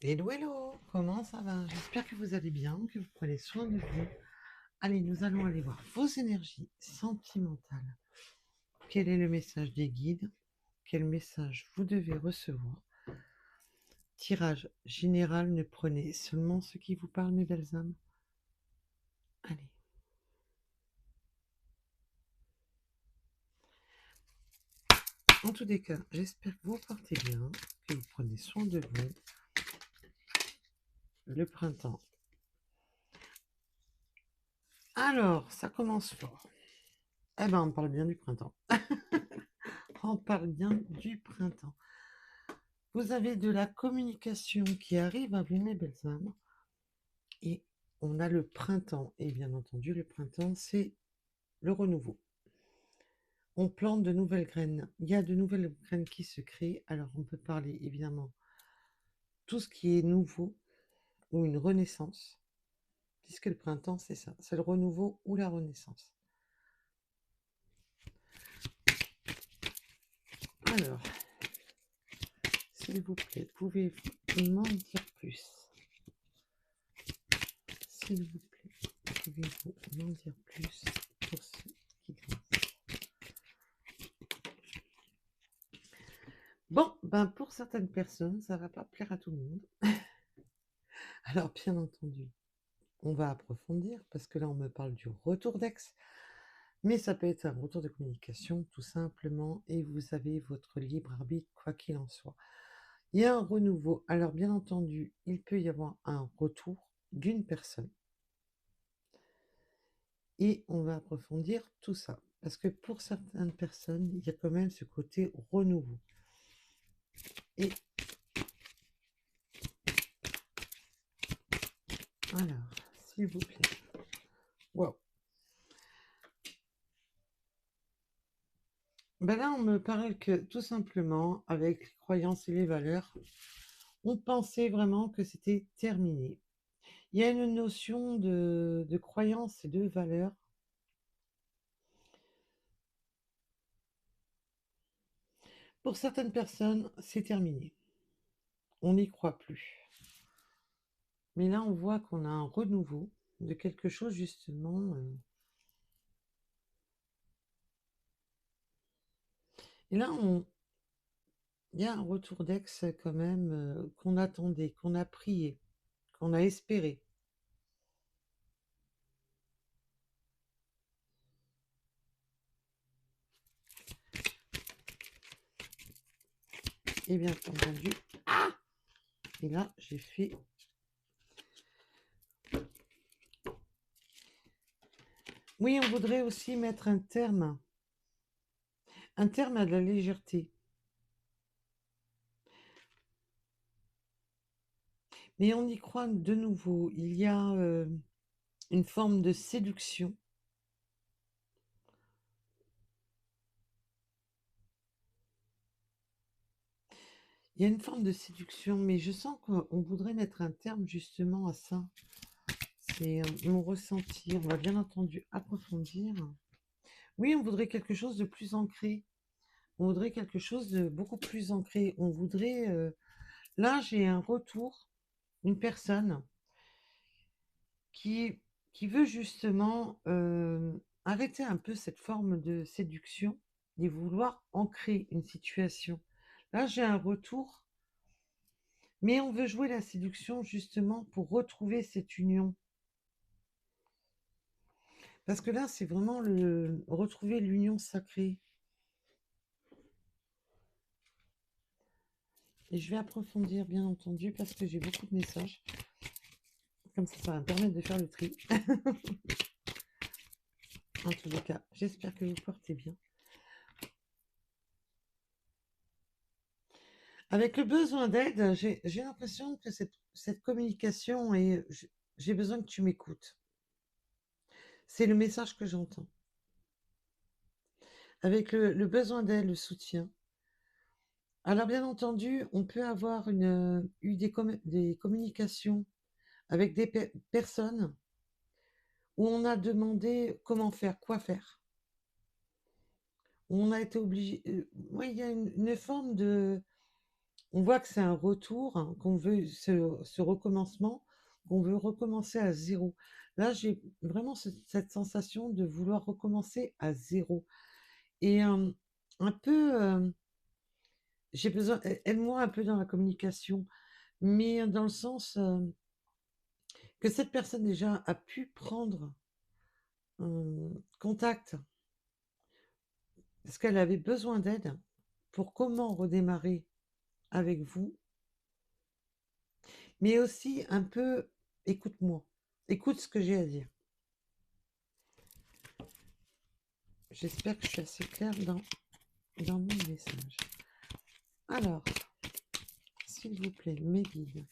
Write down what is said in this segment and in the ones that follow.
Hello, hello, comment ça va? J'espère que vous allez bien, que vous prenez soin de vous. Allez, nous allons aller voir vos énergies sentimentales. Quel est le message des guides? Quel message vous devez recevoir? Tirage général, ne prenez seulement ce qui vous parle, mes belles âmes. Allez. En tous les cas, j'espère que vous portez bien, que vous prenez soin de vous. Le printemps. Alors, ça commence fort. Eh ben, on parle bien du printemps. On parle bien du printemps. Vous avez de la communication qui arrive à vous, mes belles âmes. Et on a le printemps. Et bien entendu, le printemps, c'est le renouveau. On plante de nouvelles graines. Il y a de nouvelles graines qui se créent. Alors, on peut parler évidemment tout ce qui est nouveau ou une renaissance. Puisque le printemps, c'est ça. C'est le renouveau ou la renaissance. Alors, s'il vous plaît, pouvez-vous m'en dire plus? S'il vous plaît, pouvez-vous m'en dire plus pour ceux qui grincent? Bon, ben pour certaines personnes, ça va pas plaire à tout le monde. Alors, bien entendu, on va approfondir parce que là, on me parle du retour d'ex, mais ça peut être un retour de communication tout simplement et vous avez votre libre arbitre, quoi qu'il en soit. Il y a un renouveau. Alors, bien entendu, il peut y avoir un retour d'une personne et on va approfondir tout ça parce que pour certaines personnes, il y a quand même ce côté renouveau. Et alors, s'il vous plaît. Wow. Ben là, on me parle que tout simplement, avec les croyances et les valeurs, on pensait vraiment que c'était terminé. Il y a une notion de croyance et de valeur. Pour certaines personnes, c'est terminé. On n'y croit plus. Mais là, on voit qu'on a un renouveau de quelque chose, justement. Et là, il y a un retour d'ex quand même qu'on attendait, qu'on a prié, qu'on a espéré. Et bien entendu, et là, j'ai fait... Oui, on voudrait aussi mettre un terme à de la légèreté. Mais on y croit de nouveau. Il y a une forme de séduction. Il y a une forme de séduction, mais je sens qu'on voudrait mettre un terme justement à ça. C'est mon ressenti. On va bien entendu approfondir. Oui, on voudrait quelque chose de plus ancré. On voudrait quelque chose de beaucoup plus ancré. On voudrait... Là, j'ai un retour, une personne qui, qui veut justement arrêter un peu cette forme de séduction et vouloir ancrer une situation. Là, j'ai un retour, mais on veut jouer la séduction justement pour retrouver cette union. Parce que là, c'est vraiment retrouver l'union sacrée. Et je vais approfondir, bien entendu, parce que j'ai beaucoup de messages. Comme ça va me permettre de faire le tri. En tous les cas, j'espère que vous portez bien. Avec le besoin d'aide, j'ai l'impression que cette communication est... J'ai besoin que tu m'écoutes. C'est le message que j'entends. Avec le besoin d'aide, le soutien. Alors bien entendu, on peut avoir eu des communications avec des personnes où on a demandé comment faire, quoi faire. Où on a été obligé... oui, il y a une forme On voit que c'est un retour, hein, qu'on veut ce recommencement, qu'on veut recommencer à zéro. Là, j'ai vraiment cette sensation de vouloir recommencer à zéro. Et un peu, j'ai besoin, aide-moi un peu dans la communication, mais dans le sens que cette personne déjà a pu prendre contact parce qu'elle avait besoin d'aide pour comment redémarrer avec vous, mais aussi un peu écoute-moi, écoute ce que j'ai à dire. J'espère que je suis assez claire dans mon message. Alors, s'il vous plaît, mes guides.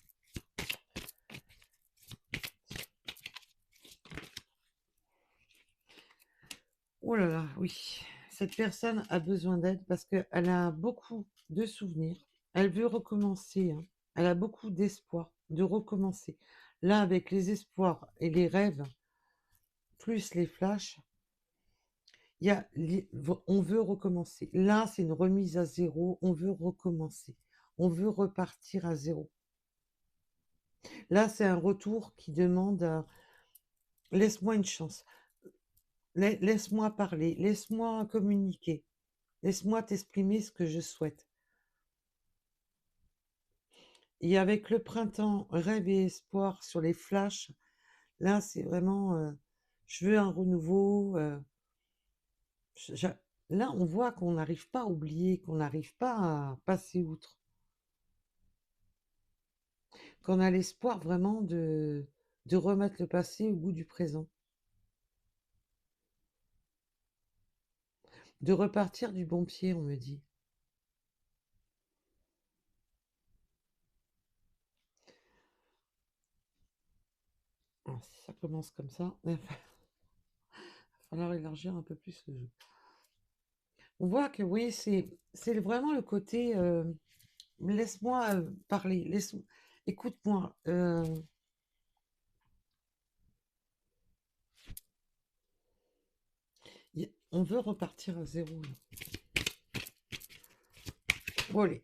Oh là là, oui. Cette personne a besoin d'aide parce qu'elle a beaucoup de souvenirs. Elle veut recommencer, hein. Elle a beaucoup d'espoir de recommencer. Là, avec les espoirs et les rêves, plus les flashs, on veut recommencer. Là, c'est une remise à zéro. On veut recommencer. On veut repartir à zéro. Là, c'est un retour qui demande laisse-moi une chance. Laisse-moi parler. Laisse-moi communiquer. Laisse-moi t'exprimer ce que je souhaite. Et avec le printemps, rêve et espoir sur les flashs, là, c'est vraiment, je veux un renouveau. Je- Là, on voit qu'on n'arrive pas à oublier, qu'on n'arrive pas à passer outre, qu'on a l'espoir vraiment de remettre le passé au goût du présent, de repartir du bon pied, on me dit. Alors, si ça commence comme ça, il va falloir élargir un peu plus le jeu. On voit que oui, c'est vraiment le côté laisse-moi parler, écoute-moi. On veut repartir à zéro. Là. Bon, allez.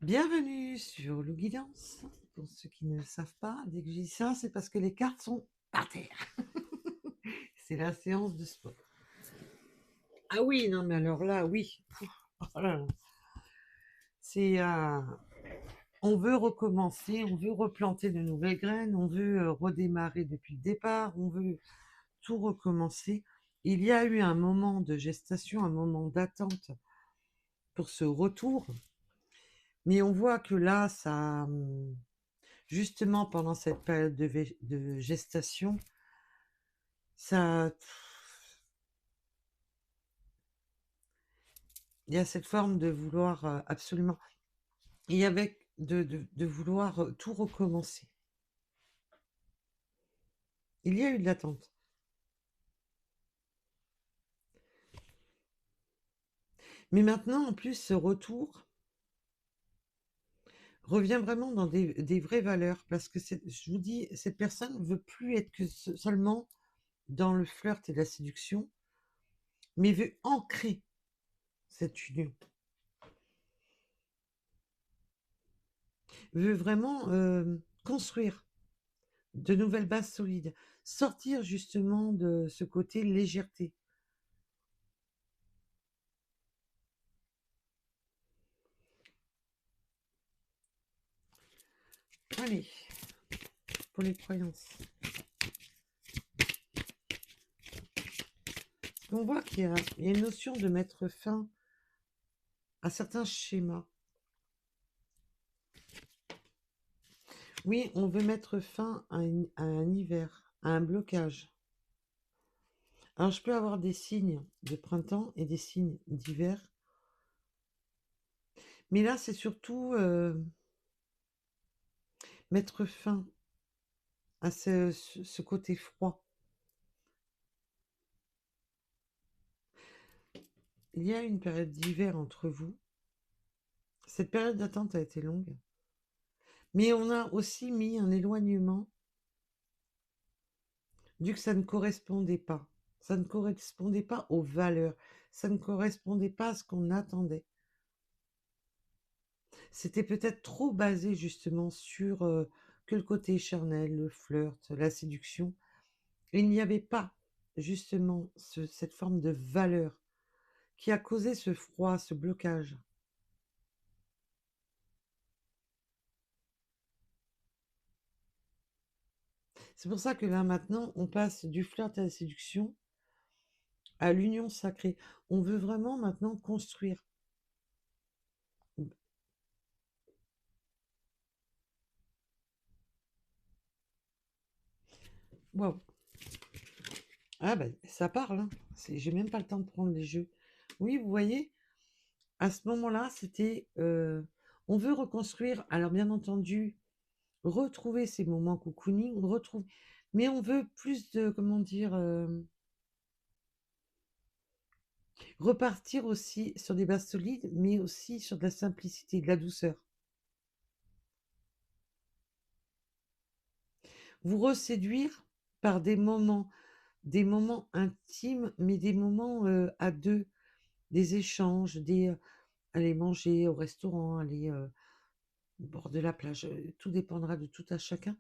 Bienvenue sur le guidance. Pour ceux qui ne le savent pas, dès que je dis ça, c'est parce que les cartes sont par terre. C'est la séance de sport. Ah oui, non, mais alors là, oui. Oh là là. C'est on veut recommencer, on veut replanter de nouvelles graines, on veut redémarrer depuis le départ, on veut tout recommencer. Il y a eu un moment de gestation, un moment d'attente pour ce retour, mais on voit que là, ça, justement pendant cette période de gestation, ça, il y a cette forme de vouloir absolument, et avec de vouloir tout recommencer. Il y a eu de l'attente. Mais maintenant, en plus, ce retour revient vraiment dans des vraies valeurs, parce que je vous dis, cette personne ne veut plus être que seulement dans le flirt et la séduction, mais veut ancrer cette union, veut vraiment construire de nouvelles bases solides, sortir justement de ce côté légèreté. Allez, pour les croyances. On voit qu'il y a une notion de mettre fin à certains schémas. Oui, on veut mettre fin à un hiver, à un blocage. Alors, je peux avoir des signes de printemps et des signes d'hiver. Mais là, c'est surtout mettre fin à ce côté froid. Il y a une période d'hiver entre vous. Cette période d'attente a été longue. Mais on a aussi mis un éloignement vu que ça ne correspondait pas. Ça ne correspondait pas aux valeurs. Ça ne correspondait pas à ce qu'on attendait. C'était peut-être trop basé justement sur que le côté charnel, le flirt, la séduction. Et il n'y avait pas justement cette forme de valeur qui a causé ce froid, ce blocage. C'est pour ça que là maintenant, on passe du flirt à la séduction à l'union sacrée. On veut vraiment maintenant construire. Waouh. Ah ben, ça parle, hein. J'ai même pas le temps de prendre les jeux. Oui, vous voyez, à ce moment-là, c'était... on veut reconstruire, alors bien entendu, retrouver ces moments cocooning, mais on veut plus de, comment dire, repartir aussi sur des bases solides, mais aussi sur de la simplicité, de la douceur. Vous reséduire par des moments intimes, mais des moments à deux, des échanges, aller manger au restaurant, aller au bord de la plage, tout dépendra de tout à chacun.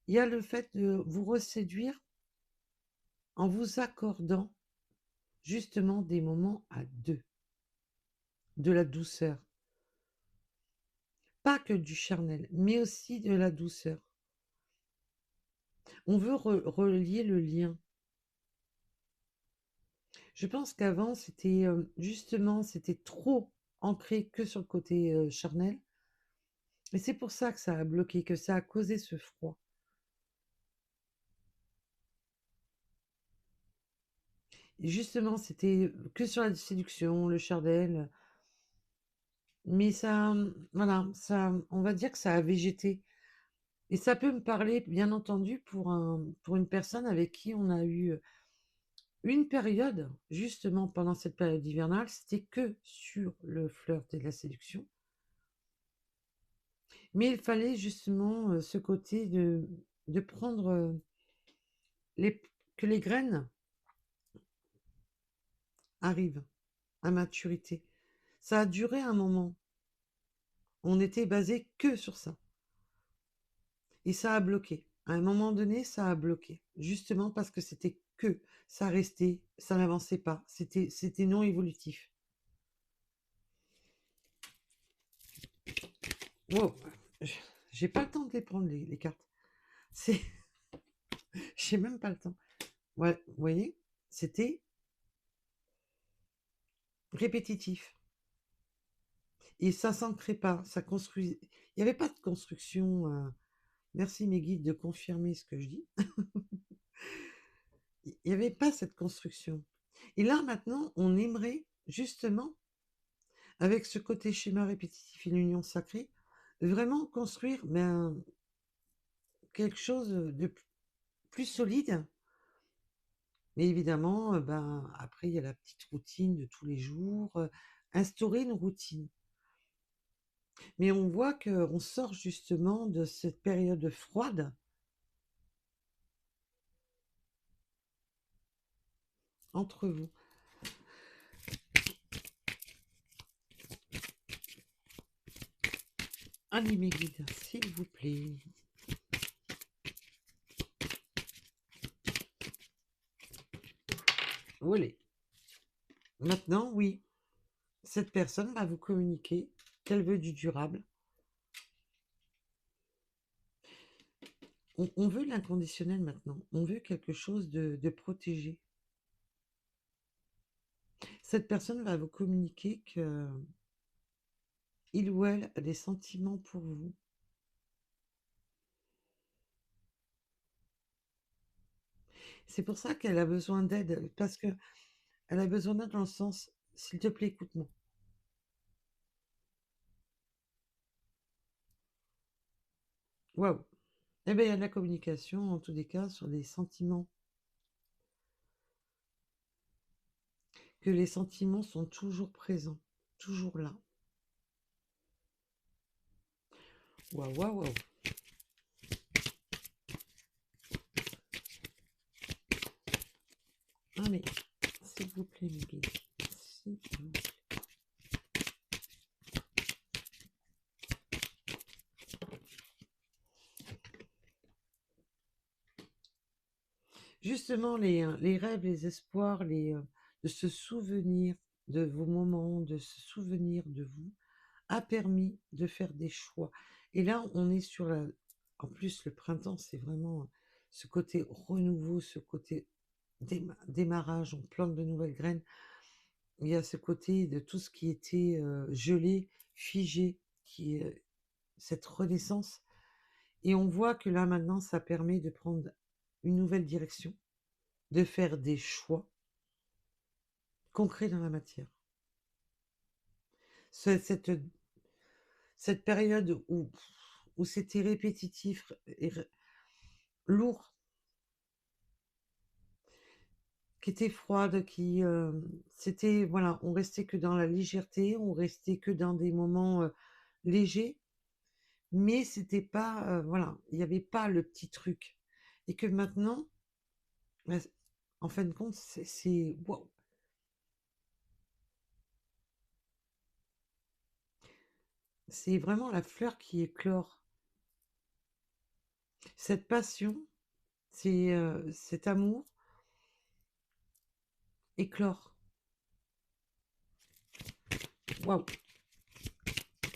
Il y a le fait de vous reséduire en vous accordant justement des moments à deux, de la douceur. Pas que du charnel, mais aussi de la douceur. On veut relier le lien. Je pense qu'avant, c'était justement, c'était trop ancré que sur le côté charnel. Et c'est pour ça que ça a bloqué, que ça a causé ce froid. Et justement, c'était que sur la séduction, le charnel. Mais ça, voilà, ça, on va dire que ça a végété. Et ça peut me parler, bien entendu, pour une personne avec qui on a eu une période, justement pendant cette période hivernale, c'était que sur le flirt et la séduction. Mais il fallait justement ce côté de prendre que les graines arrivent à maturité. Ça a duré un moment. On était basé que sur ça. Et ça a bloqué. À un moment donné, ça a bloqué. Justement parce que c'était que ça restait, ça n'avançait pas. C'était non évolutif. Wow. J'ai pas le temps de les prendre, les cartes. C'est, j'ai même pas le temps. Ouais, vous voyez, c'était répétitif. Et ça s'ancrait pas, ça construit. Il n'y avait pas de construction. Merci mes guides de confirmer ce que je dis. Il n'y avait pas cette construction. Et là, maintenant, on aimerait justement, avec ce côté schéma répétitif et l'union sacrée, vraiment construire quelque chose de plus solide. Mais évidemment, après, il y a la petite routine de tous les jours, instaurer une routine. Mais on voit qu'on sort justement de cette période froide entre vous. Allez mes guides, s'il vous plaît. Voilà. Maintenant, oui, cette personne va vous communiquer qu'elle veut du durable. On veut l'inconditionnel maintenant. On veut quelque chose de protégé. Cette personne va vous communiquer que il ou elle a des sentiments pour vous. C'est pour ça qu'elle a besoin d'aide, parce que elle a besoin d'aide dans le sens, s'il te plaît, écoute-moi. Waouh. Eh bien, il y a de la communication, en tous les cas, sur des sentiments. Que les sentiments sont toujours présents, toujours là. Waouh, waouh, waouh. Allez, s'il vous plaît, mes guides. S'il vous plaît. Justement, les rêves, les espoirs, de se souvenir de vos moments, de se souvenir de vous, a permis de faire des choix. Et là, on est sur la... En plus, le printemps, c'est vraiment ce côté renouveau, ce côté démarrage, on plante de nouvelles graines. Il y a ce côté de tout ce qui était gelé, figé, qui est cette renaissance. Et on voit que là, maintenant, ça permet de prendre une nouvelle direction, de faire des choix concrets dans la matière. Cette, cette période où c'était répétitif et lourd, qui était froide, c'était, voilà, on restait que dans la légèreté, on restait que dans des moments légers, mais c'était pas, voilà, il n'y avait pas le petit truc. Et que maintenant, bah, en fin de compte, waouh. C'est vraiment la fleur qui éclore. Cette passion, cet amour éclore. Waouh.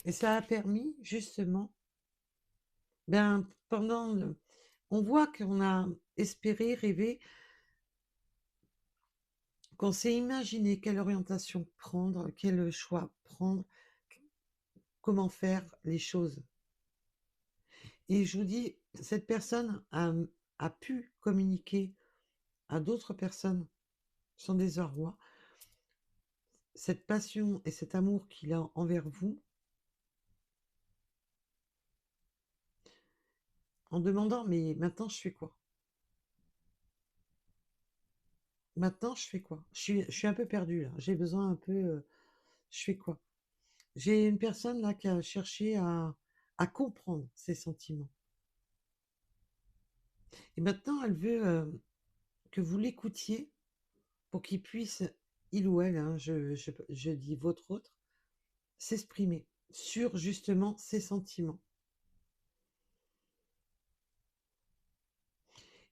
Et ça a permis, justement, ben, on voit qu'on a espéré, rêvé, qu'on s'est imaginé quelle orientation prendre, quel choix prendre, comment faire les choses. Et je vous dis, cette personne a pu communiquer à d'autres personnes son désarroi, cette passion et cet amour qu'il a envers vous, en demandant, mais maintenant je fais quoi? Maintenant je fais quoi? Je suis un peu perdue là, j'ai besoin un peu, je fais quoi? J'ai une personne là qui a cherché à comprendre ses sentiments. Et maintenant elle veut que vous l'écoutiez pour qu'il puisse, il ou elle, hein, je dis votre autre, s'exprimer sur justement ses sentiments.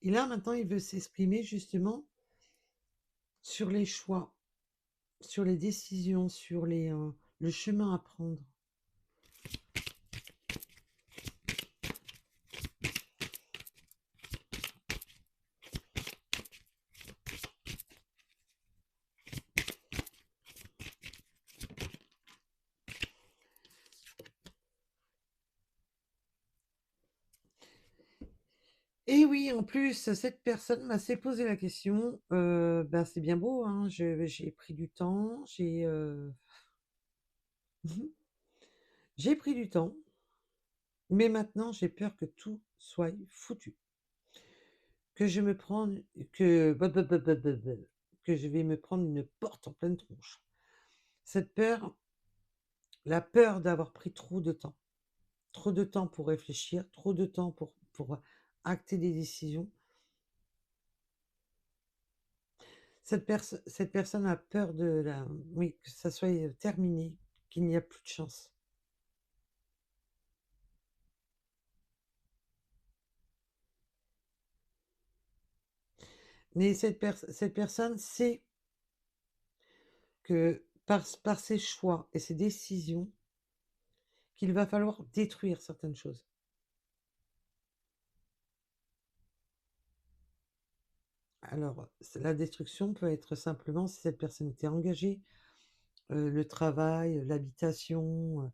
Et là, maintenant, il veut s'exprimer justement sur les choix, sur les décisions, sur le chemin à prendre. Et oui, en plus, cette personne s'est posé la question, ben, c'est bien beau, hein, j'ai pris du temps, j'ai pris du temps, mais maintenant j'ai peur que tout soit foutu, que je me prenne, que, que je vais me prendre une porte en pleine tronche. Cette peur, la peur d'avoir pris trop de temps pour réfléchir, trop de temps pour acter des décisions. Cette personne a peur oui, que ça soit terminé, qu'il n'y a plus de chance. Mais cette personne sait que par ses choix et ses décisions, qu'il va falloir détruire certaines choses. Alors, la destruction peut être simplement, si cette personne était engagée, le travail, l'habitation,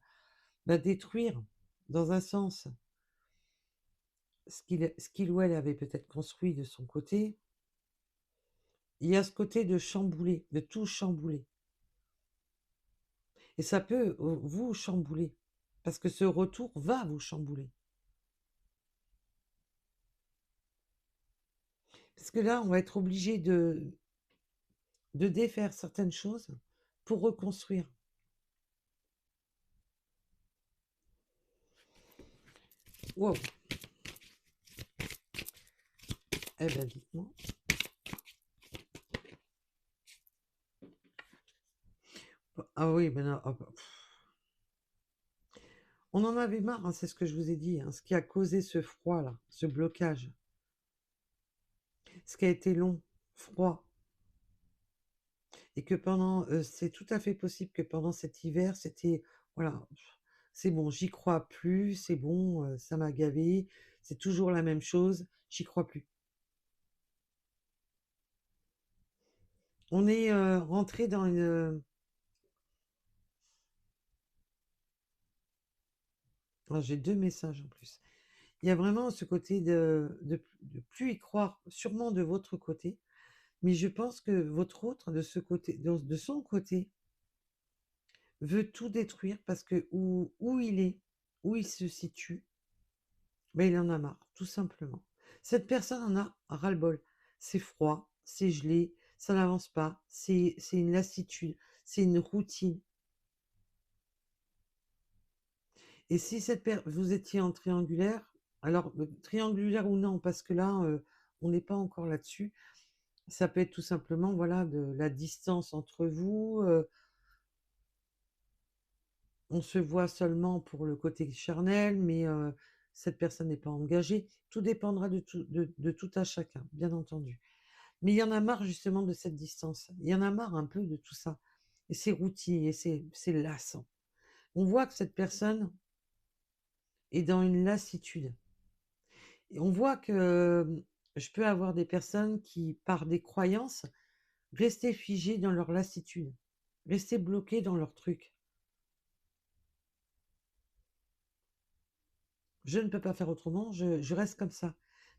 détruire, dans un sens, ce qu'il ou elle avait peut-être construit de son côté. Il y a ce côté de chambouler, de tout chambouler. Et ça peut vous chambouler, parce que ce retour va vous chambouler. Parce que là, on va être obligé de défaire certaines choses pour reconstruire. Wow. Eh ben, dites-moi. Ah oui, ben non, on en avait marre, hein, c'est ce que je vous ai dit, hein, ce qui a causé ce froid-là, ce blocage. ce qui a été long, froid, et que pendant, c'est tout à fait possible que pendant cet hiver, c'était, voilà, c'est bon, j'y crois plus, c'est bon, ça m'a gavé, c'est toujours la même chose, j'y crois plus. On est rentré dans une. Ah, j'ai deux messages en plus. Il y a vraiment ce côté de plus y croire, sûrement de votre côté, mais je pense que votre autre, de ce côté, de son côté, veut tout détruire parce que où il est, où il se situe, ben, il en a marre, tout simplement. Cette personne en a ras-le-bol. C'est froid, c'est gelé, ça n'avance pas, c'est une lassitude, c'est une routine. Et si vous étiez en triangulaire, alors triangulaire ou non, parce que là, on n'est pas encore là-dessus, ça peut être tout simplement, voilà, de la distance entre vous. On se voit seulement pour le côté charnel, mais cette personne n'est pas engagée. Tout dépendra de tout à chacun, bien entendu. Mais il y en a marre justement de cette distance. Il y en a marre un peu de tout ça. Et c'est routinier, c'est lassant. On voit que cette personne est dans une lassitude. Et on voit que je peux avoir des personnes qui, par des croyances, rester figées dans leur lassitude, rester bloquées dans leur truc. Je ne peux pas faire autrement, je reste comme ça.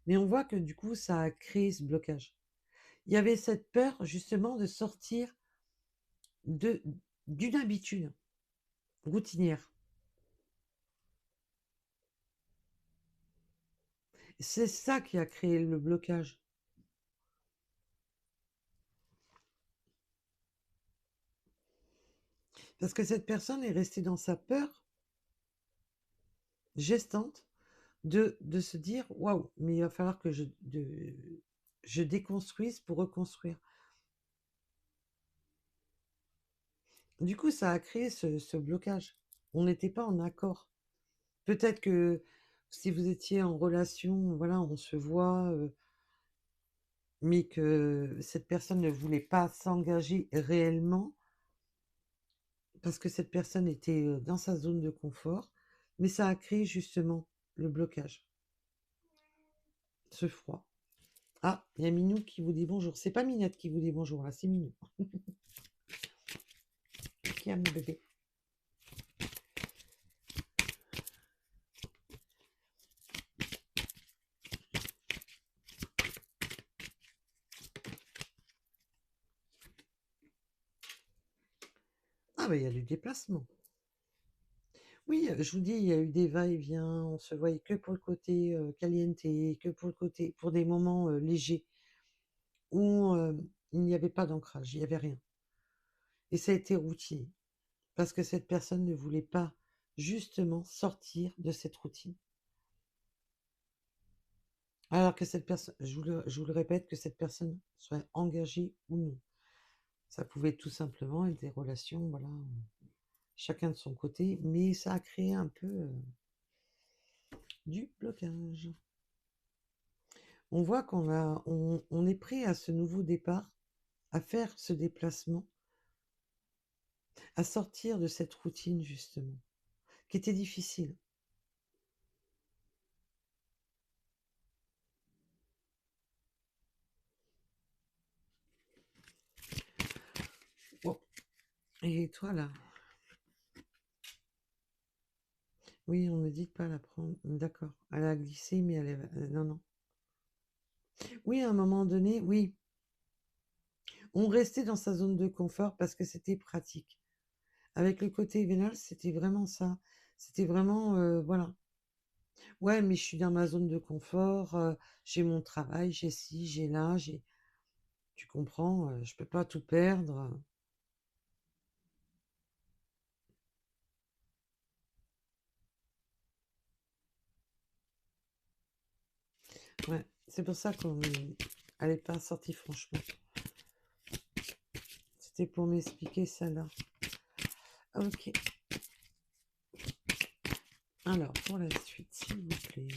Mais on voit que du coup, ça a créé ce blocage. Il y avait cette peur justement de sortir de d'une habitude routinière. C'est ça qui a créé le blocage. Parce que cette personne est restée dans sa peur gestante de se dire waouh, mais il va falloir que je déconstruise pour reconstruire. Du coup, ça a créé ce blocage. On n'était pas en accord. Peut-être que si vous étiez en relation, voilà, on se voit, mais que cette personne ne voulait pas s'engager réellement parce que cette personne était dans sa zone de confort, mais ça a créé justement le blocage, ce froid. Ah, il y a Minou qui vous dit bonjour. C'est pas Minette qui vous dit bonjour, là, c'est Minou. Qui a mon bébé? Ah, bah, il y a du déplacement. Oui, je vous dis, il y a eu des va-et-vient, on se voyait que pour le côté caliente, que pour le côté, pour des moments légers, où il n'y avait pas d'ancrage, il n'y avait rien. Et ça a été routinier, parce que cette personne ne voulait pas justement sortir de cette routine. Alors que cette personne, je vous le répète, que cette personne soit engagée ou non. Ça pouvait tout simplement être des relations, voilà, chacun de son côté, mais ça a créé un peu du blocage. On voit on est prêt à ce nouveau départ, à faire ce déplacement, à sortir de cette routine justement, qui était difficile. Bon, et toi là? Oui, on me dit de pas la prendre. D'accord. Elle a glissé, mais elle est. Non, non. Oui, à un moment donné, oui. On restait dans sa zone de confort parce que c'était pratique. Avec le côté vénal, c'était vraiment ça. C'était vraiment, voilà. Ouais, mais je suis dans ma zone de confort, j'ai mon travail, j'ai ci, j'ai là, j'ai. Tu comprends, je peux pas tout perdre. Ouais, c'est pour ça qu'on elle est pas sortie franchement. C'était pour m'expliquer ça là. Ok. Alors, pour la suite, s'il vous plaît.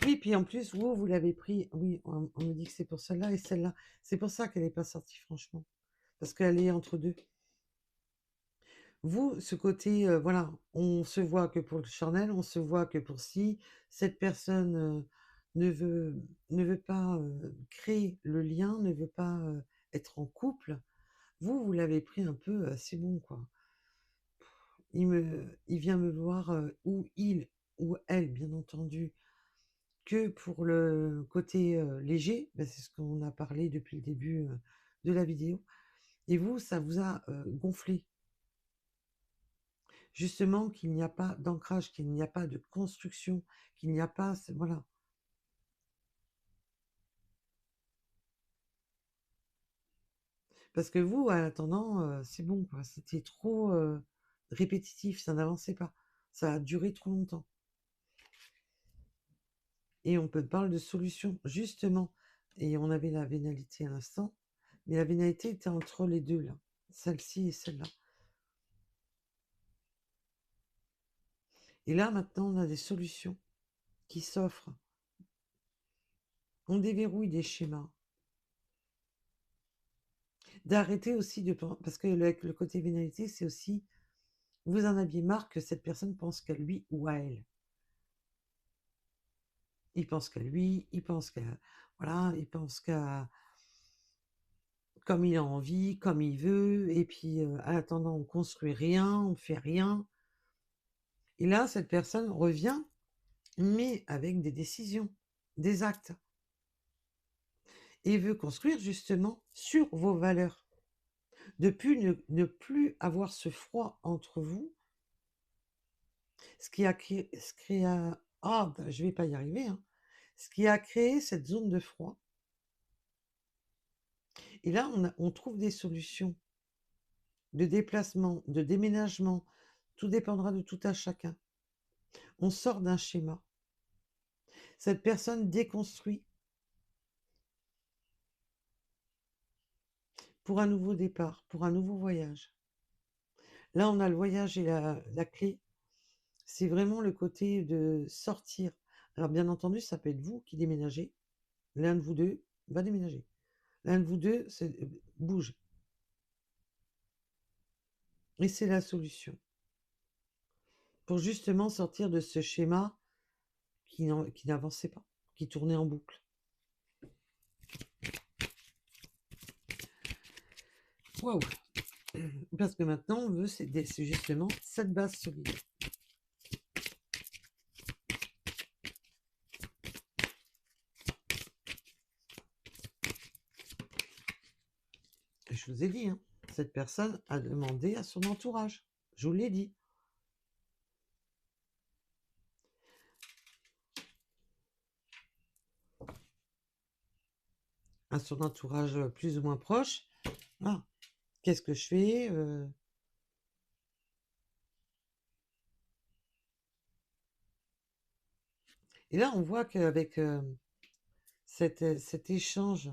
Oui, puis en plus, vous l'avez pris. Oui, on me dit que c'est pour celle-là et celle-là. C'est pour ça qu'elle n'est pas sortie, franchement. Parce qu'elle est entre deux. Vous, ce côté, voilà, on se voit que pour le charnel, on se voit que pour si cette personne ne veut, ne veut pas créer le lien, ne veut pas être en couple, vous l'avez pris un peu, c'est bon, quoi. Il vient me voir, ou il, ou elle, bien entendu, que pour le côté léger, ben, c'est ce qu'on a parlé depuis le début de la vidéo. Et vous, ça vous a gonflé. Justement, qu'il n'y a pas d'ancrage, qu'il n'y a pas de construction, qu'il n'y a pas... Voilà. Parce que vous, en attendant, c'est bon, quoi. C'était trop répétitif, ça n'avançait pas. Ça a duré trop longtemps. Et on peut parler de solution, justement. Et on avait la vénalité à l'instant, mais la vénalité était entre les deux, là. Celle-ci et celle-là. Et là, maintenant, on a des solutions qui s'offrent. On déverrouille des schémas. D'arrêter aussi de... Parce que le côté vénalité, c'est aussi... Vous en aviez marre que cette personne pense qu'à lui ou à elle. Il pense qu'à lui, il pense qu'à... Voilà, il pense qu'à... Comme il a envie, comme il veut, et puis en attendant, on construit rien, on fait rien. Et là, cette personne revient, mais avec des décisions, des actes, et veut construire justement sur vos valeurs. Depuis ne plus avoir ce froid entre vous, ce qui a créé... Ah, ben, je vais pas y arriver, hein. Ce qui a créé cette zone de froid. Et là, on trouve des solutions de déplacement, de déménagement. Tout dépendra de tout à chacun. On sort d'un schéma. Cette personne déconstruit pour un nouveau départ, pour un nouveau voyage. Là, on a le voyage et la clé. C'est vraiment le côté de sortir. Alors, bien entendu, ça peut être vous qui déménagez. L'un de vous deux va déménager. L'un de vous deux bouge. Et c'est la solution. Pour justement sortir de ce schéma qui n'avançait pas, qui tournait en boucle. Waouh! Parce que maintenant, on veut, c'est justement cette base solide. Et je vous ai dit, hein, cette personne a demandé à son entourage. Je vous l'ai dit. À son entourage plus ou moins proche. Ah, qu'est-ce que je fais Et là, on voit qu'avec cet échange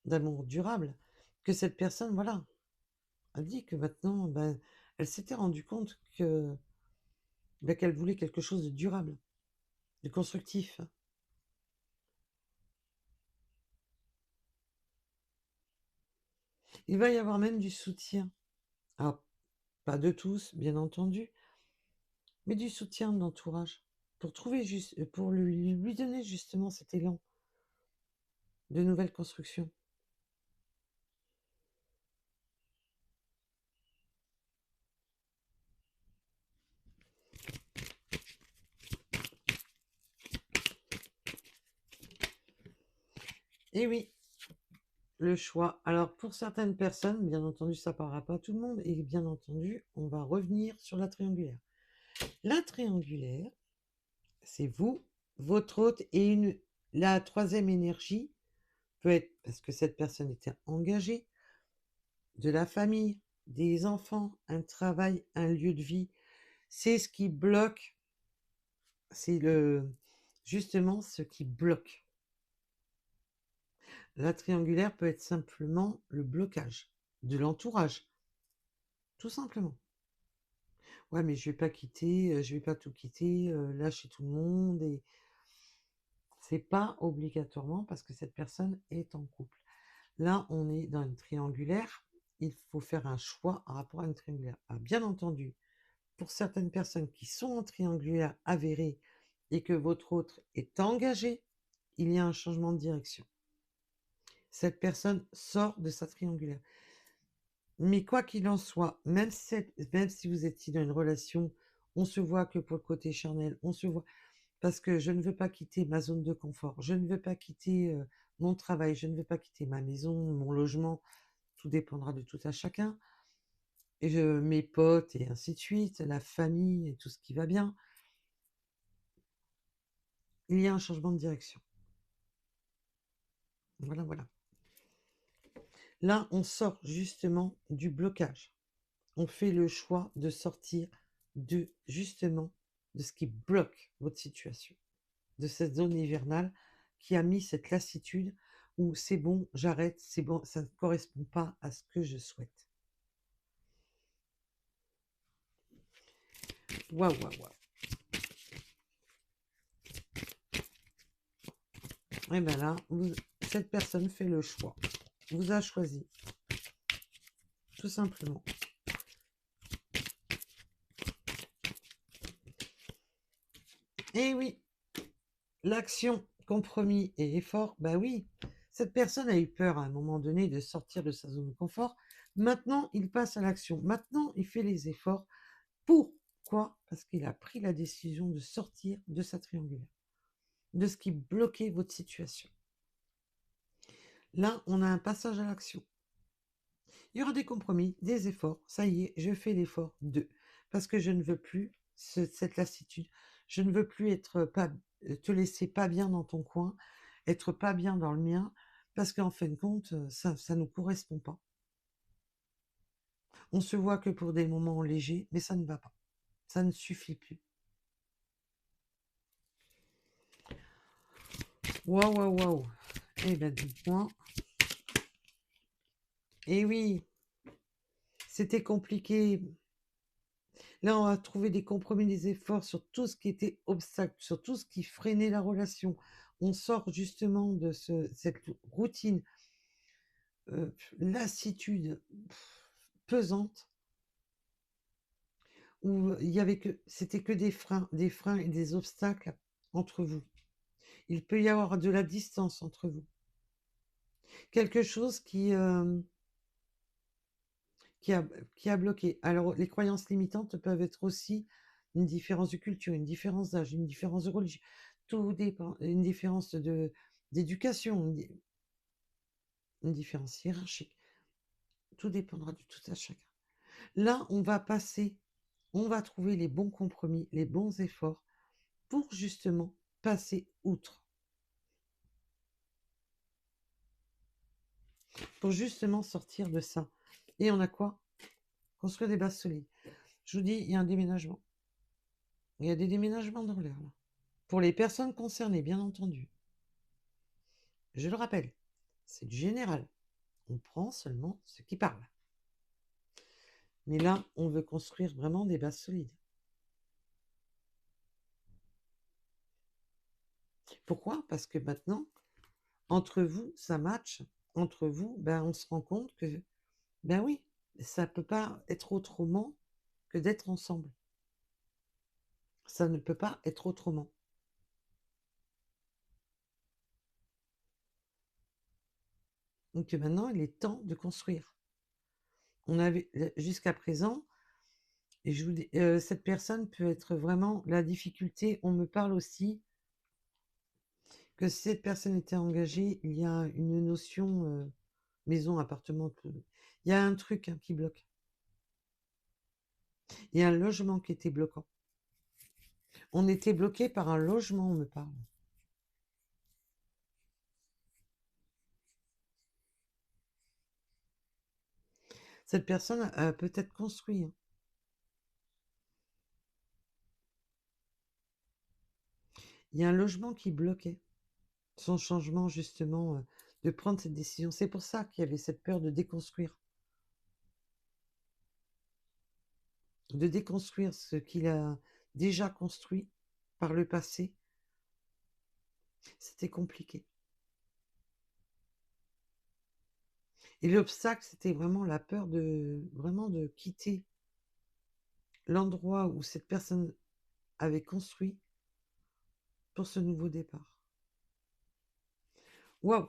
d'amour durable, que cette personne, voilà, a dit que maintenant, ben, elle s'était rendue compte que ben, qu'elle voulait quelque chose de durable, de constructif. Il va y avoir même du soutien. Alors, pas de tous, bien entendu, mais du soutien de l'entourage pour trouver juste, pour lui donner justement cet élan de nouvelle construction. Et oui, le choix. Alors pour certaines personnes, bien entendu, ça ne parlera pas à tout le monde, et bien entendu, on va revenir sur la triangulaire. La triangulaire, c'est vous, votre hôte, et la troisième énergie peut être, parce que cette personne était engagée, de la famille, des enfants, un travail, un lieu de vie. C'est ce qui bloque, c'est justement ce qui bloque. La triangulaire peut être simplement le blocage de l'entourage, tout simplement. Ouais, mais je vais pas quitter, je vais pas tout quitter, lâcher tout le monde et c'est pas obligatoirement parce que cette personne est en couple. Là, on est dans une triangulaire, il faut faire un choix en rapport à une triangulaire. Ah, bien entendu, pour certaines personnes qui sont en triangulaire avéré et que votre autre est engagé, il y a un changement de direction. Cette personne sort de sa triangulaire. Mais quoi qu'il en soit, même si vous étiez dans une relation, on se voit que pour le côté charnel, on se voit parce que je ne veux pas quitter ma zone de confort, je ne veux pas quitter mon travail, je ne veux pas quitter ma maison, mon logement, tout dépendra de tout à chacun, et mes potes et ainsi de suite, la famille et tout ce qui va bien. Il y a un changement de direction. Voilà, voilà. Là, on sort justement du blocage. On fait le choix de sortir justement de ce qui bloque votre situation, de cette zone hivernale qui a mis cette lassitude où c'est bon, j'arrête, c'est bon, ça ne correspond pas à ce que je souhaite. Waouh, waouh, waouh. Et bien là, cette personne fait le choix, vous a choisi, tout simplement. Et oui, l'action, compromis et effort, bah oui, cette personne a eu peur à un moment donné de sortir de sa zone de confort. Maintenant, il passe à l'action. Maintenant, il fait les efforts. Pourquoi? Parce qu'il a pris la décision de sortir de sa triangulaire, de ce qui bloquait votre situation. Là, on a un passage à l'action. Il y aura des compromis, des efforts. Ça y est, je fais l'effort de. Parce que je ne veux plus cette lassitude. Je ne veux plus te laisser pas bien dans ton coin, être pas bien dans le mien, parce qu'en fin de compte, ça ne nous correspond pas. On se voit que pour des moments légers, mais ça ne va pas. Ça ne suffit plus. Waouh, waouh, waouh. Eh ben, dites-moi. Eh oui, c'était compliqué. Là, on va trouver des compromis, des efforts sur tout ce qui était obstacle, sur tout ce qui freinait la relation. On sort justement de cette routine, lassitude pesante, où c'était que des freins et des obstacles entre vous. Il peut y avoir de la distance entre vous. Quelque chose qui a, qui a bloqué. Alors, les croyances limitantes peuvent être aussi une différence de culture, une différence d'âge, une différence de religion. Tout dépend, une différence d'éducation, une différence hiérarchique. Tout dépendra de tout à chacun. Là, on va trouver les bons compromis, les bons efforts pour justement passer outre. Pour justement sortir de ça. Et on a quoi? Construire des bases solides. Je vous dis, il y a un déménagement. Il y a des déménagements dans l'air, là. Pour les personnes concernées, bien entendu. Je le rappelle, c'est du général. On prend seulement ce qui parle. Mais là, on veut construire vraiment des bases solides. Pourquoi? Parce que maintenant, entre vous, ça match. Entre vous, ben, on se rend compte que, ben oui, ça ne peut pas être autrement que d'être ensemble. Ça ne peut pas être autrement. Donc maintenant, il est temps de construire. On avait jusqu'à présent, et je vous dis, cette personne peut être vraiment la difficulté. On me parle aussi que si cette personne était engagée, il y a une notion maison, appartement, il y a un truc qui bloque. Il y a un logement qui était bloquant. On était bloqué par un logement, on me parle. Cette personne a peut-être construit, hein. Il y a un logement qui bloquait son changement, justement, de prendre cette décision. C'est pour ça qu'il y avait cette peur de déconstruire. de déconstruire ce qu'il a déjà construit par le passé, c'était compliqué. Et l'obstacle, c'était vraiment la peur de quitter l'endroit où cette personne avait construit pour ce nouveau départ. Waouh!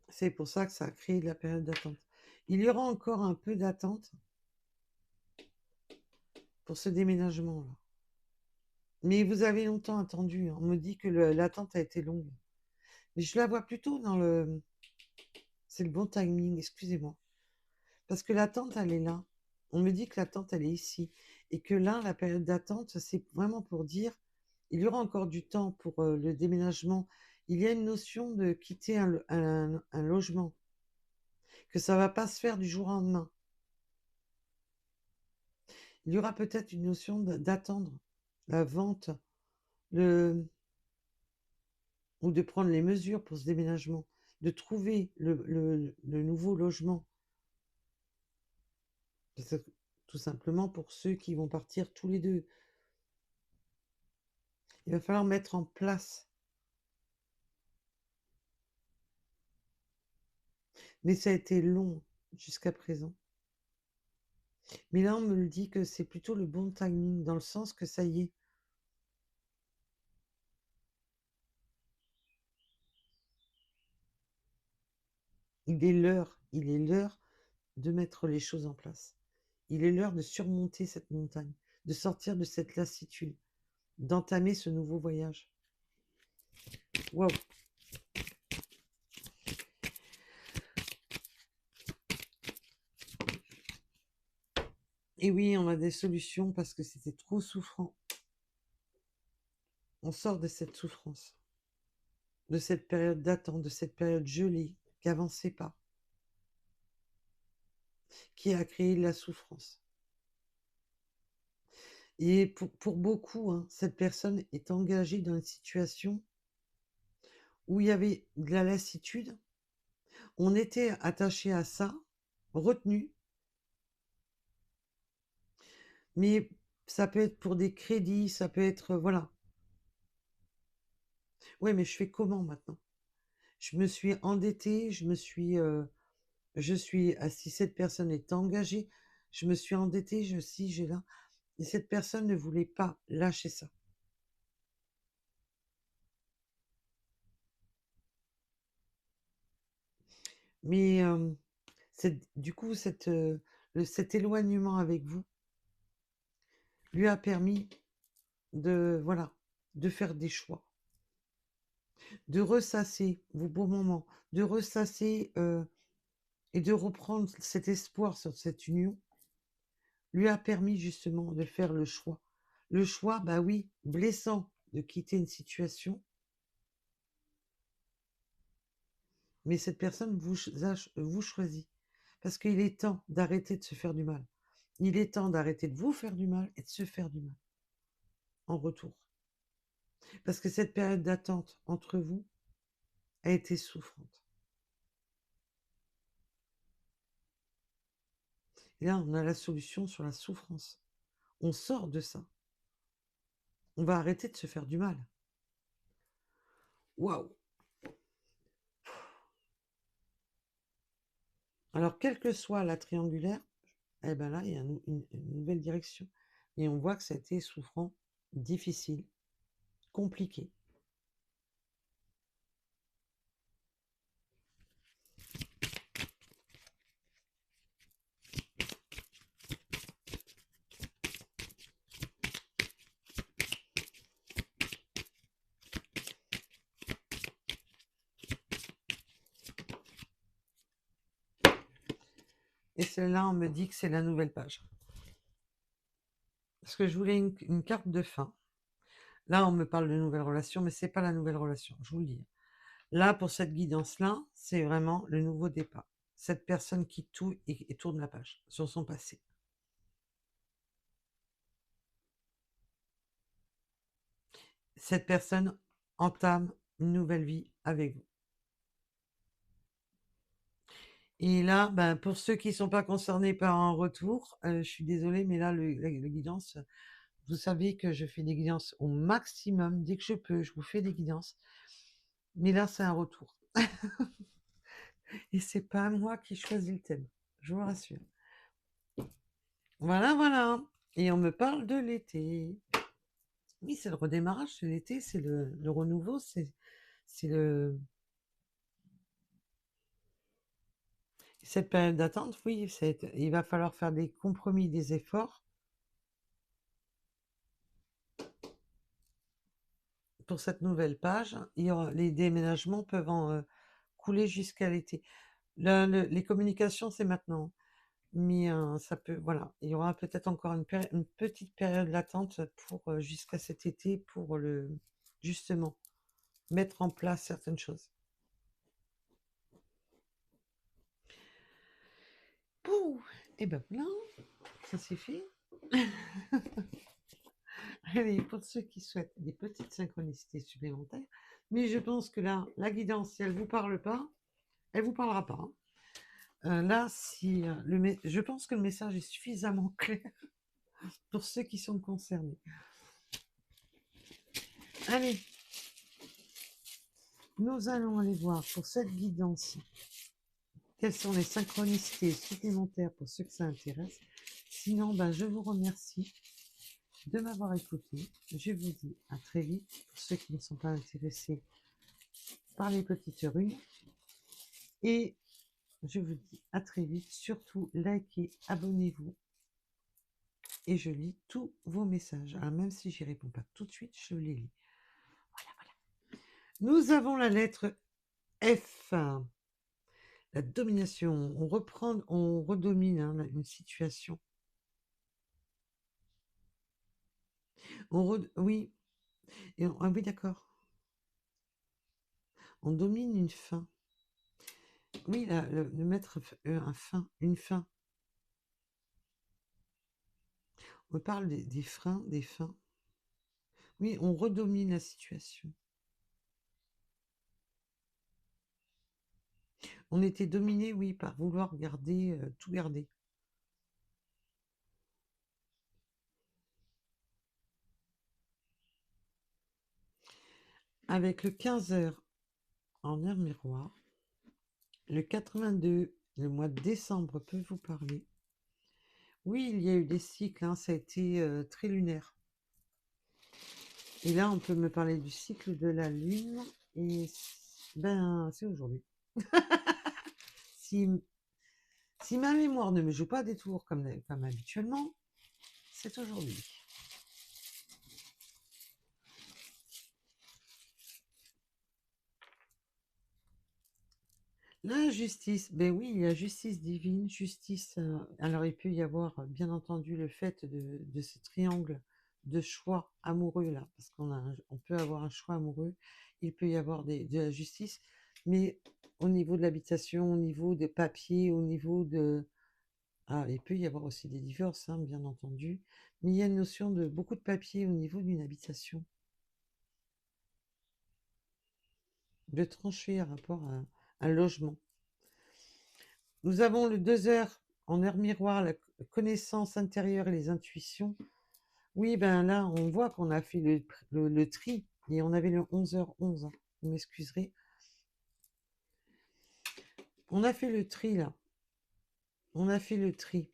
C'est pour ça que ça a créé de la période d'attente. Il y aura encore un peu d'attente pour ce déménagement-là. Mais vous avez longtemps attendu, hein. On me dit que l'attente a été longue. Mais je la vois plutôt dans le... C'est le bon timing, excusez-moi. Parce que l'attente, elle est là. On me dit que l'attente, elle est ici. Et que là, la période d'attente, c'est vraiment pour dire, il y aura encore du temps pour le déménagement. Il y a une notion de quitter un logement. Que ça va pas se faire du jour au lendemain. Il y aura peut-être une notion d'attendre la vente, le, ou de prendre les mesures pour ce déménagement, de trouver le nouveau logement. Tout simplement pour ceux qui vont partir tous les deux. Il va falloir mettre en place. Mais ça a été long jusqu'à présent. Mais là, on me le dit que c'est plutôt le bon timing, dans le sens que ça y est. Il est l'heure de mettre les choses en place. Il est l'heure de surmonter cette montagne, de sortir de cette lassitude, d'entamer ce nouveau voyage. Waouh! Et oui, on a des solutions parce que c'était trop souffrant. On sort de cette souffrance, de cette période d'attente, de cette période gelée qui n'avançait pas, qui a créé de la souffrance. Et pour beaucoup, hein, cette personne est engagée dans une situation où il y avait de la lassitude, on était attaché à ça, retenu, mais ça peut être pour des crédits, ça peut être, voilà. Ouais, mais je fais comment maintenant? Je me suis endettée, si cette personne est engagée, je me suis endettée, j'ai là, et cette personne ne voulait pas lâcher ça. Mais du coup, cet éloignement avec vous lui a permis voilà, de faire des choix, de ressasser vos beaux moments, de ressasser et de reprendre cet espoir sur cette union, lui a permis justement de faire le choix. Le choix, bah oui, blessant, de quitter une situation, mais cette personne vous choisit. Parce qu'il est temps d'arrêter de se faire du mal. Il est temps d'arrêter de vous faire du mal et de se faire du mal en retour. Parce que cette période d'attente entre vous a été souffrante. Et là, on a la solution sur la souffrance. On sort de ça. On va arrêter de se faire du mal. Waouh! Alors, quelle que soit la triangulaire, eh ben là, il y a une nouvelle direction. Et on voit que ça a été souffrant, difficile, compliqué. Et celle-là, on me dit que c'est la nouvelle page. Parce que je voulais une carte de fin. Là, on me parle de nouvelle relation, mais c'est pas la nouvelle relation, je vous le dis. Là, pour cette guidance-là, c'est vraiment le nouveau départ. Cette personne qui tout et tourne la page sur son passé. Cette personne entame une nouvelle vie avec vous. Et là, ben, pour ceux qui ne sont pas concernés par un retour, je suis désolée, mais là, le guidance, vous savez que je fais des guidances au maximum. Dès que je peux, je vous fais des guidances. Mais là, c'est un retour. Et c'est pas moi qui choisis le thème, je vous rassure. Voilà, voilà. Et on me parle de l'été. Oui, c'est le redémarrage, c'est l'été, c'est le renouveau, c'est le... Cette période d'attente, oui, il va falloir faire des compromis, des efforts pour cette nouvelle page. Les déménagements peuvent en couler jusqu'à l'été. Les communications, c'est maintenant. Mais ça peut, voilà, il y aura peut-être encore une petite période d'attente pour jusqu'à cet été pour justement mettre en place certaines choses. Pouh, et ben voilà, ça c'est fait. Allez, pour ceux qui souhaitent des petites synchronicités supplémentaires, mais je pense que là, la guidance, si elle vous parle pas, elle vous parlera pas, hein. Là, si je pense que le message est suffisamment clair pour ceux qui sont concernés. Allez, nous allons aller voir pour cette guidance quelles sont les synchronicités supplémentaires pour ceux que ça intéresse. Sinon, ben, je vous remercie de m'avoir écouté. Je vous dis à très vite pour ceux qui ne sont pas intéressés par les petites runes. Et je vous dis à très vite. Surtout, likez, abonnez-vous. Et je lis tous vos messages. Alors, même si je n'y réponds pas tout de suite, je les lis. Voilà, voilà. Nous avons la lettre F. La domination. On redomine une situation. Oui. Ah oui, d'accord. On domine une fin. Oui, le mettre une fin. On parle des freins, des fins. Oui, on redomine la situation. On était dominé, oui, par vouloir garder, tout garder. Avec le 15 heures en air miroir, le 82, le mois de décembre peut vous parler. Oui, il y a eu des cycles, hein, ça a été très lunaire. Et là, on peut me parler du cycle de la Lune, et ben, c'est aujourd'hui. si, si ma mémoire ne me joue pas des tours comme habituellement, c'est aujourd'hui. La justice, ben oui, il y a justice divine, justice. Alors, il peut y avoir, bien entendu, le fait de ce triangle de choix amoureux là, parce on peut avoir un choix amoureux. Il peut y avoir de la justice, mais au niveau de l'habitation, au niveau des papiers, au niveau de... Ah, il peut y avoir aussi des divorces, hein, bien entendu, mais il y a une notion de beaucoup de papiers au niveau d'une habitation, de trancher à rapport à un logement. Nous avons le 2 heures en heure miroir, la connaissance intérieure et les intuitions. Oui, ben là, on voit qu'on a fait le tri et on avait le 11h11. Vous m'excuserez. On a fait le tri là. On a fait le tri.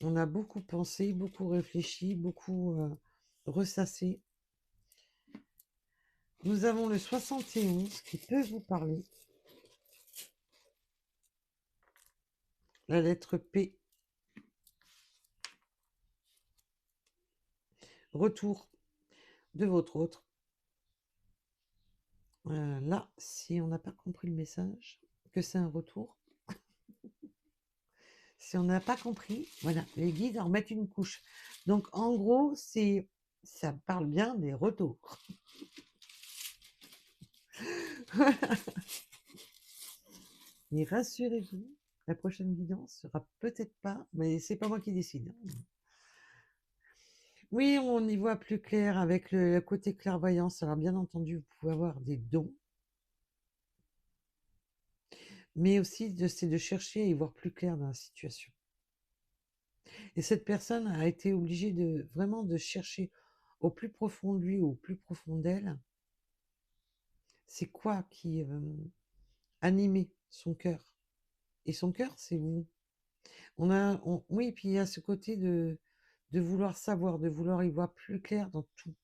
On a beaucoup pensé, beaucoup réfléchi, beaucoup ressassé. Nous avons le 71 qui peut vous parler. La lettre P. Retour de votre autre. Là, si on n'a pas compris le message, que c'est un retour, si on n'a pas compris, voilà, les guides en remettent une couche. Donc, en gros, ça parle bien des retours. Mais rassurez-vous, la prochaine guidance sera peut-être pas, mais c'est pas moi qui décide, hein. Oui, on y voit plus clair avec le côté clairvoyance. Alors, bien entendu, vous pouvez avoir des dons. mais aussi c'est de chercher à y voir plus clair dans la situation. Et cette personne a été obligée de vraiment de chercher au plus profond de lui, au plus profond d'elle, c'est quoi qui animait son cœur. Et son cœur, c'est vous. Oui, puis il y a ce côté de vouloir savoir, de vouloir y voir plus clair dans tout.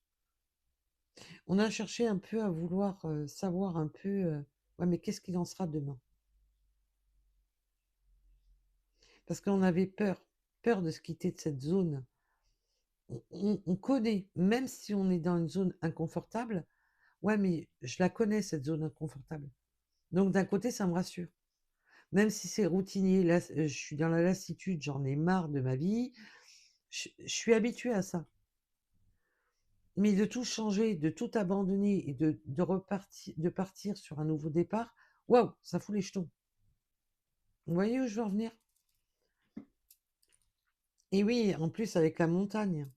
On a cherché un peu à vouloir savoir un peu, ouais, mais qu'est-ce qu'il en sera demain? Parce qu'on avait peur de se quitter de cette zone. On connaît, même si on est dans une zone inconfortable, ouais, mais je la connais, cette zone inconfortable. Donc d'un côté, ça me rassure. Même si c'est routinier, là, je suis dans la lassitude, j'en ai marre de ma vie, je suis habituée à ça. Mais de tout changer, de tout abandonner et de partir sur un nouveau départ, waouh, ça fout les jetons. Vous voyez où je veux en venir? Et oui, en plus avec la montagne.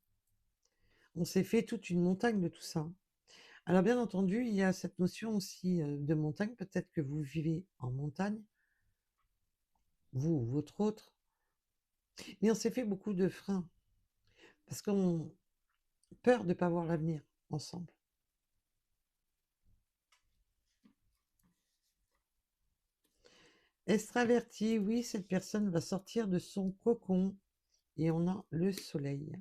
On s'est fait toute une montagne de tout ça. Alors bien entendu, il y a cette notion aussi de montagne. Peut-être que vous vivez en montagne, vous ou votre autre. Mais on s'est fait beaucoup de freins. Parce qu'on peur de ne pas voir l'avenir ensemble. Extraverti, oui, cette personne va sortir de son cocon et on a le soleil.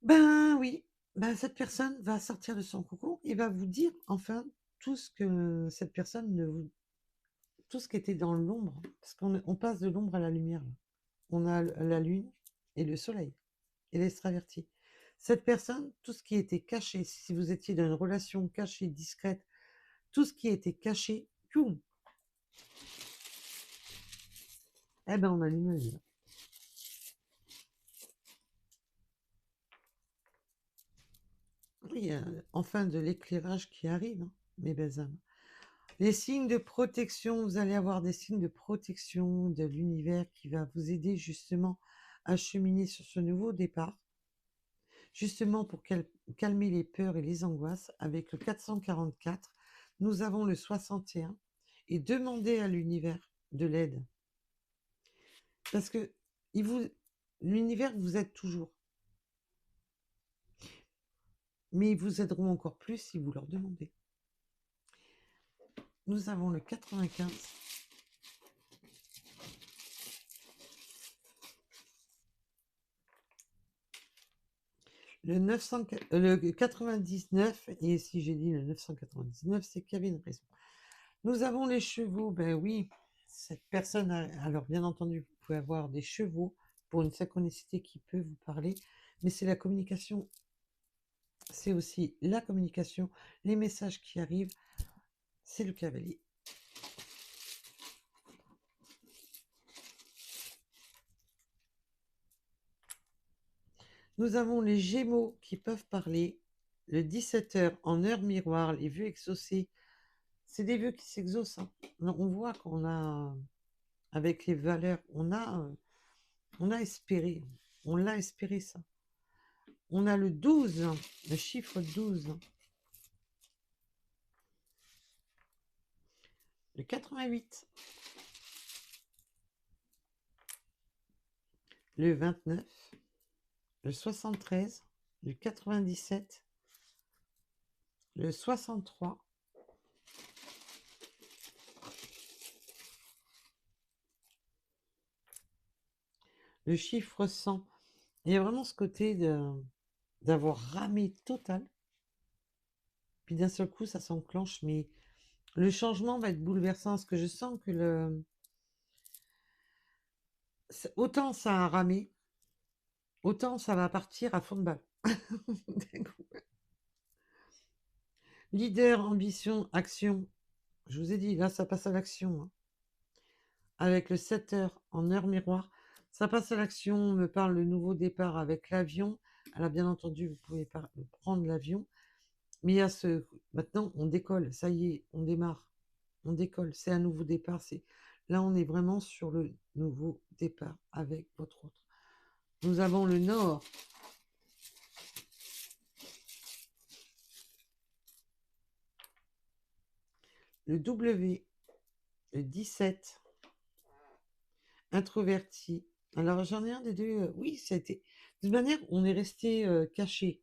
Ben oui, ben cette personne va sortir de son cocon et va vous dire enfin tout ce que cette personne ne vous... tout ce qui était dans l'ombre, parce qu'on passe de l'ombre à la lumière. Là. On a la lune et le soleil et l'extraverti. Cette personne, tout ce qui était caché, si vous étiez dans une relation cachée, discrète, tout ce qui était caché, poum, eh ben on allume la lumière. Oui, enfin de l'éclairage qui arrive, hein, mes belles âmes. Les signes de protection, vous allez avoir des signes de protection de l'univers qui va vous aider justement à cheminer sur ce nouveau départ, justement pour calmer les peurs et les angoisses. Avec le 444, nous avons le 61 et demandez à l'univers de l'aide. Parce que l'univers vous aide toujours. Mais ils vous aideront encore plus si vous leur demandez. Nous avons le 95. Le 99, et si j'ai dit le 999, c'est qu'il y avait une raison. Nous avons les chevaux, ben oui, cette personne, alors bien entendu, vous pouvez avoir des chevaux pour une synchronicité qui peut vous parler, mais c'est la communication, c'est aussi la communication, les messages qui arrivent, c'est le cavalier. Nous avons les Gémeaux qui peuvent parler, le 17h en heure miroir, les vœux exaucés. C'est des vœux qui s'exaucent. Hein. On voit qu'on a, avec les valeurs, on a espéré. On l'a espéré, ça. On a le 12, le chiffre 12. Le 88. Le 29. Le 73. Le 97. Le 63. Le chiffre 100. Il y a vraiment ce côté d'avoir ramé total. Puis d'un seul coup, ça s'enclenche, mais le changement va être bouleversant. Parce que je sens que autant ça a ramé, autant ça va partir à fond de balle. Leader, ambition, action. Je vous ai dit, là, ça passe à l'action. Hein. Avec le 7h en heure miroir, ça passe à l'action. On me parle de nouveau départ avec l'avion. Alors, bien entendu, vous pouvez prendre l'avion. Mais il y a maintenant, on décolle. Ça y est, on démarre. On décolle. C'est un nouveau départ. Là, on est vraiment sur le nouveau départ avec votre autre. Nous avons le Nord. Le W. Le 17, introverti. Alors j'en ai un des deux, oui, ça a été. De toute manière, on est resté caché.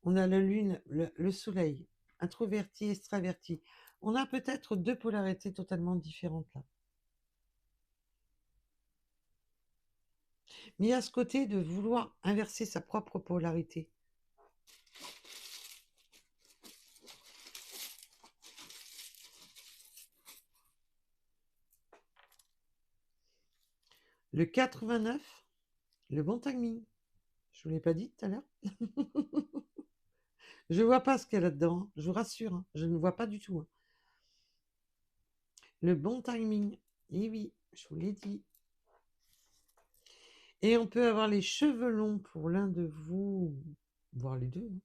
On a la lune, le soleil, introverti, extraverti. On a peut-être deux polarités totalement différentes là. Mais il y a ce côté de vouloir inverser sa propre polarité. Le 89, le bon timing. Je vous l'ai pas dit tout à l'heure. Je vois pas ce qu'il y a là-dedans, hein. Je vous rassure, hein. Je ne vois pas du tout, hein. Le bon timing. Eh oui, je vous l'ai dit. Et on peut avoir les cheveux longs pour l'un de vous, voire les deux, hein.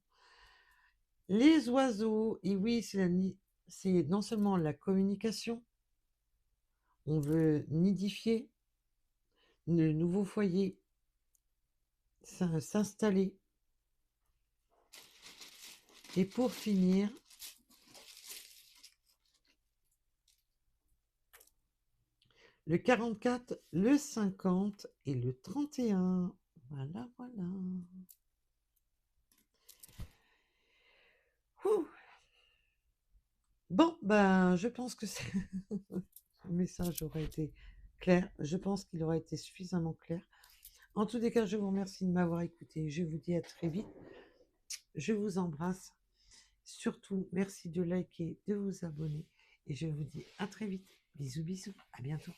Les oiseaux, et oui, c'est non seulement la communication, on veut nidifier, le nouveau foyer, s'installer. Et pour finir, le 44, le 50 et le 31. Voilà, voilà. Ouh. Bon, ben, je pense que le message aura été clair. Je pense qu'il aura été suffisamment clair. En tous les cas, je vous remercie de m'avoir écouté. Je vous dis à très vite. Je vous embrasse. Surtout, merci de liker, de vous abonner. Et je vous dis à très vite. Bisous, bisous. À bientôt.